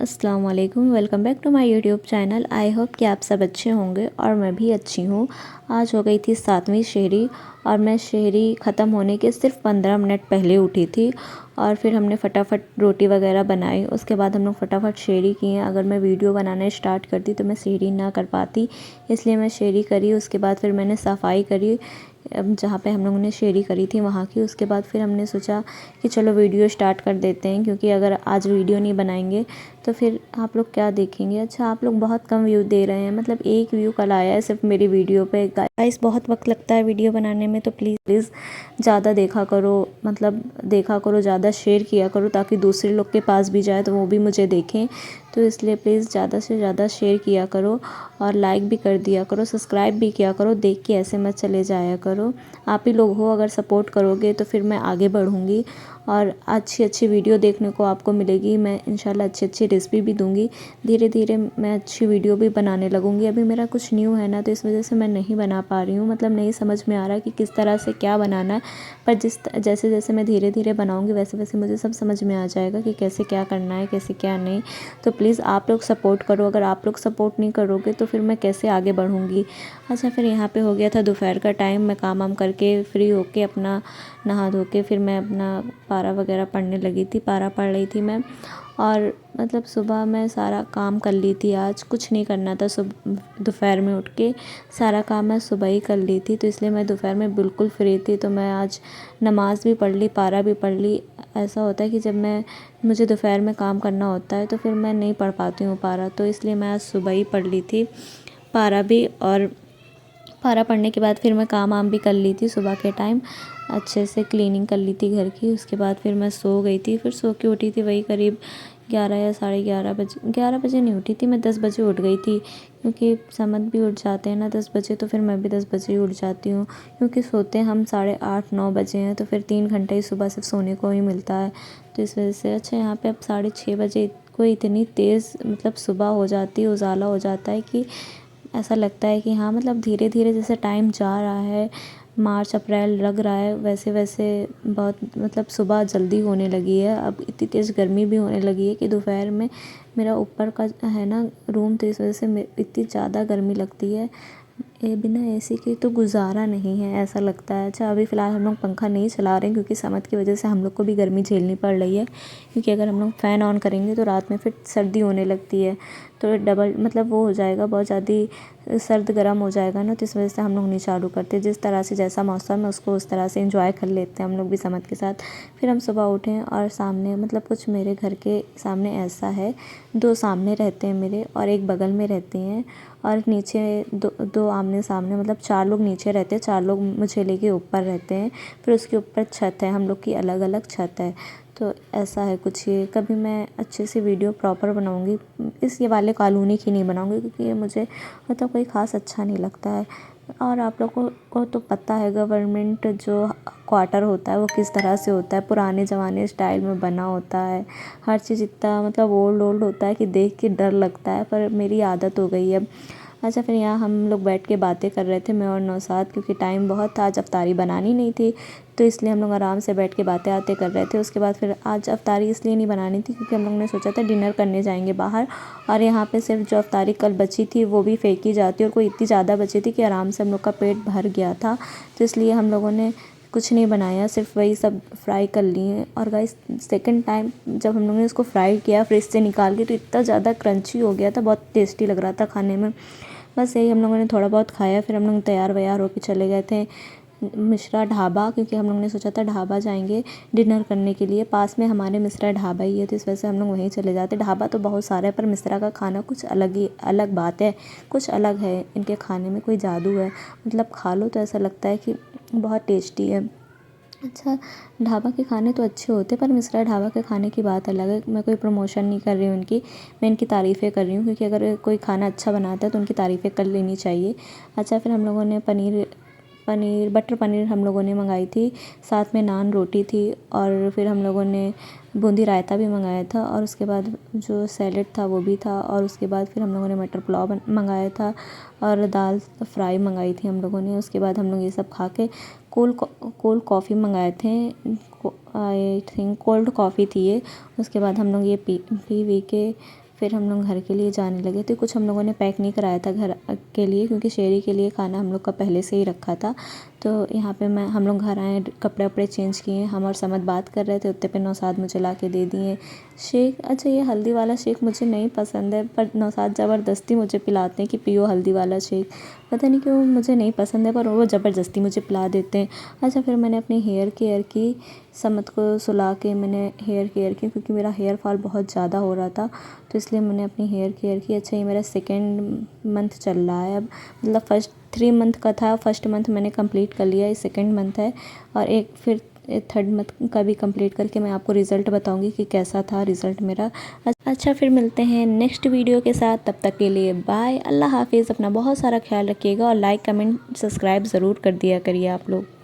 अस्सलाम वालेकुम, welcome back to my YouTube channel. I hope कि आप सब अच्छे होंगे और मैं भी अच्छी हूँ। आज हो गई थी 7वीं शहरी और मैं शहरी ख़त्म होने के सिर्फ 15 मिनट पहले उठी थी और फिर हमने फटाफट रोटी वगैरह बनाई। उसके बाद हम लोग फटाफट शहरी किए। अगर मैं वीडियो बनाना स्टार्ट करती तो मैं शहरी ना कर पाती, इसलिए मैं शहरी करी। उसके बाद फिर मैंने सफाई करी जहाँ पे हम लोगों ने शहरी करी थी वहाँ की। उसके बाद फिर हमने सोचा कि चलो वीडियो स्टार्ट कर देते हैं, क्योंकि अगर आज वीडियो नहीं बनाएंगे तो फिर आप लोग क्या देखेंगे। अच्छा, आप लोग बहुत कम व्यू दे रहे हैं, मतलब 1 व्यू कल आया है सिर्फ मेरी वीडियो पे। गाइस बहुत वक्त लगता है वीडियो बनाने में, तो प्लीज़ ज़्यादा देखा करो, मतलब देखा करो, ज़्यादा शेयर किया करो ताकि दूसरे लोग के पास भी जाए तो वो भी मुझे देखें। तो इसलिए प्लीज़ ज़्यादा से ज़्यादा शेयर किया करो और लाइक भी कर दिया करो, सब्सक्राइब भी किया करो। देख के ऐसे मत चले जाया करो। आप ही लोग हो, अगर सपोर्ट करोगे तो फिर मैं आगे बढ़ूँगी और अच्छी अच्छी वीडियो देखने को आपको मिलेगी। मैं इंशाल्लाह अच्छी अच्छी रेसिपी भी दूँगी। धीरे धीरे मैं अच्छी वीडियो भी बनाने लगूँगी। अभी मेरा कुछ न्यू है ना, तो इस वजह से मैं नहीं बना पा रही हूँ, मतलब नहीं समझ में आ रहा कि किस तरह से क्या बनाना है। पर जैसे जैसे मैं धीरे धीरे बनाऊँगी वैसे वैसे मुझे सब समझ में आ जाएगा कि कैसे क्या करना है, कैसे क्या नहीं। तो प्लीज़ आप लोग सपोर्ट करो। अगर आप लोग सपोर्ट नहीं करोगे तो फिर मैं कैसे आगे बढ़ूँगी। अच्छा, फिर यहाँ पे हो गया था दोपहर का टाइम। मैं काम वाम करके फ्री होके अपना नहा धो के फिर मैं अपना पारा वगैरह पढ़ने लगी थी। पारा पढ़ रही थी मैं, और मतलब सुबह मैं सारा काम कर ली थी। आज कुछ नहीं करना था, दोपहर में उठ के सारा काम मैं सुबह ही कर ली थी, तो इसलिए मैं दोपहर में बिल्कुल फ्री थी। तो मैं आज नमाज़ भी पढ़ ली, पारा भी पढ़ ली। ऐसा होता है कि जब मुझे दोपहर में काम करना होता है तो फिर मैं नहीं पढ़ पाती हूँ पारा, तो इसलिए मैं आज सुबह ही पढ़ ली थी पारा भी। और पारा पढ़ने के बाद फिर मैं काम वाम भी कर ली थी सुबह के टाइम, अच्छे से क्लीनिंग कर ली थी घर की। उसके बाद फिर मैं सो गई थी। फिर सो के उठी थी वही करीब 11 या साढ़े 11 बजे। 11 बजे नहीं उठी थी मैं, 10 बजे उठ गई थी, क्योंकि समद भी उठ जाते हैं ना 10 बजे, तो फिर मैं भी 10 बजे ही उठ जाती हूँ। क्योंकि सोते हम 8:30-9 बजे हैं, तो फिर 3 घंटे ही सुबह सिर्फ सोने को ही मिलता है, तो इस वजह से। अच्छा, यहाँ पे अब 6:30 बजे कोई इतनी तेज़ मतलब सुबह हो जाती है, उजाला हो जाता है कि ऐसा लगता है कि हाँ, मतलब धीरे धीरे जैसे टाइम जा रहा है, मार्च अप्रैल लग रहा है, वैसे वैसे बहुत मतलब सुबह जल्दी होने लगी है। अब इतनी तेज़ गर्मी भी होने लगी है कि दोपहर में मेरा ऊपर का है ना रूम, तो इस वजह से इतनी ज़्यादा गर्मी लगती है। बिना एसी के तो गुजारा नहीं है, ऐसा लगता है। अच्छा, अभी फ़िलहाल हम लोग पंखा नहीं चला रहे हैं, क्योंकि समद की वजह से हम लोग को भी गर्मी झेलनी पड़ रही है। क्योंकि अगर हम लोग फ़ैन ऑन करेंगे तो रात में फिर सर्दी होने लगती है, तो डबल मतलब वो हो जाएगा, बहुत ज़्यादा सर्द गर्म हो जाएगा ना, तो इस वजह से हम लोग नहीं चालू करते। जिस तरह से जैसा मौसम है उसको उस तरह से एंजॉय कर लेते हैं हम लोग भी समद के साथ। फिर हम सुबह उठें और सामने मतलब कुछ मेरे घर के सामने ऐसा है, 2 सामने रहते हैं मेरे और एक बगल में रहती हैं, और नीचे दो आमने सामने, मतलब 4 लोग नीचे रहते हैं, 4 लोग मुझे लेके ऊपर रहते हैं। फिर उसके ऊपर छत है, हम लोग की अलग अलग छत है। तो ऐसा है कुछ ये। कभी मैं अच्छे से वीडियो प्रॉपर बनाऊंगी, इस ये वाले कॉलोनी की नहीं बनाऊंगी, क्योंकि ये मुझे मतलब कोई ख़ास अच्छा नहीं लगता है। और आप लोगों को तो पता है गवर्नमेंट जो क्वार्टर होता है वो किस तरह से होता है, पुराने ज़माने स्टाइल में बना होता है। हर चीज़ इतना मतलब ओल्ड ओल्ड होता है कि देख के डर लगता है, पर मेरी आदत हो गई है अब। अच्छा, फिर यहाँ हम लोग बैठ के बातें कर रहे थे, मैं और नौशाद, क्योंकि टाइम बहुत था, आज अफ्तारी बनानी नहीं थी, तो इसलिए हम लोग आराम से बैठ के बातें आते कर रहे थे। उसके बाद फिर आज अफ्तारी इसलिए नहीं बनानी थी क्योंकि हम लोग ने सोचा था डिनर करने जाएंगे बाहर, और यहाँ पे सिर्फ जो अफ्तारी कल बची थी वो भी फेंकी जाती, और कोई इतनी ज़्यादा बची थी कि आराम से हम लोग का पेट भर गया था, तो इसलिए हम लोगों ने कुछ नहीं बनाया, सिर्फ वही सब फ्राई कर लिए। और गाइस सेकंड टाइम जब हम लोगों ने इसको फ्राई किया फ्रिज से निकाल के, तो इतना ज़्यादा क्रंची हो गया था, बहुत टेस्टी लग रहा था खाने में। बस यही हम लोगों ने थोड़ा बहुत खाया। फिर हम लोग तैयार वैयार होकर चले गए थे मिश्रा ढाबा, क्योंकि हम लोग ने सोचा था ढाबा जाएंगे डिनर करने के लिए। पास में हमारे मिश्रा ढाबा ही है, तो इस वजह से हम लोग वहीं चले जाते। ढाबा तो बहुत सारा है, पर मिश्रा का खाना कुछ अलग बात है, कुछ अलग है इनके खाने में, कोई जादू है, मतलब खा लो तो ऐसा लगता है कि बहुत टेस्टी है। अच्छा, ढाबा के खाने तो अच्छे होते हैं, पर मिश्रा ढाबा के खाने की बात अलग है। मैं कोई प्रमोशन नहीं कर रही हूँ उनकी, मैं इनकी तारीफ़ें कर रही हूँ, क्योंकि अगर कोई खाना अच्छा बनाता है तो उनकी तारीफ़ें कर लेनी चाहिए। अच्छा, फिर हम लोगों ने बटर पनीर हम लोगों ने मंगाई थी, साथ में नान रोटी थी, और फिर हम लोगों ने बूंदी रायता भी मंगाया था, और उसके बाद जो सैलेड था वो भी था, और उसके बाद फिर हम लोगों ने मटर पुलाव मंगाया था, और दाल फ्राई मंगाई थी हम लोगों ने। उसके बाद हम लोग ये सब खा के कोल्ड कॉफ़ी मंगाए थे, आई थिंक कोल्ड कॉफ़ी थी ये। उसके बाद हम लोग ये पी वी के फिर हम लोग घर के लिए जाने लगे थे। कुछ हम लोगों ने पैक नहीं कराया था घर के लिए, क्योंकि शेरी के लिए खाना हम लोग का पहले से ही रखा था। तो यहाँ पे हम लोग घर आए, कपड़े वपड़े चेंज किए, हम और समद बात कर रहे थे, उतने पे नौशाद मुझे ला के दे दिए शेक। अच्छा, ये हल्दी वाला शेक मुझे नहीं पसंद है, पर नौशाद ज़बरदस्ती मुझे पिलाते हैं कि पियो हल्दी वाला शेक। पता नहीं क्यों मुझे नहीं पसंद है, पर वो ज़बरदस्ती मुझे पिला देते हैं। अच्छा, फिर मैंने अपनी हेयर केयर की, समद को सुला के मैंने हेयर केयर की, क्योंकि मेरा हेयर फॉल बहुत ज़्यादा हो रहा था, तो इसलिए मैंने अपनी हेयर केयर की। अच्छा, ये मेरा सेकेंड मंथ चल रहा है अब, मतलब फर्स्ट 3 मंथ का था, फर्स्ट मंथ मैंने कंप्लीट कर लिया, ये सेकेंड मंथ है, और एक फिर थर्ड मंथ का भी कंप्लीट करके मैं आपको रिज़ल्ट बताऊंगी कि कैसा था रिज़ल्ट मेरा। अच्छा, फिर मिलते हैं नेक्स्ट वीडियो के साथ, तब तक के लिए बाय, अल्लाह हाफिज़। अपना बहुत सारा ख्याल रखिएगा और लाइक कमेंट सब्सक्राइब ज़रूर कर दिया करिए आप लोग।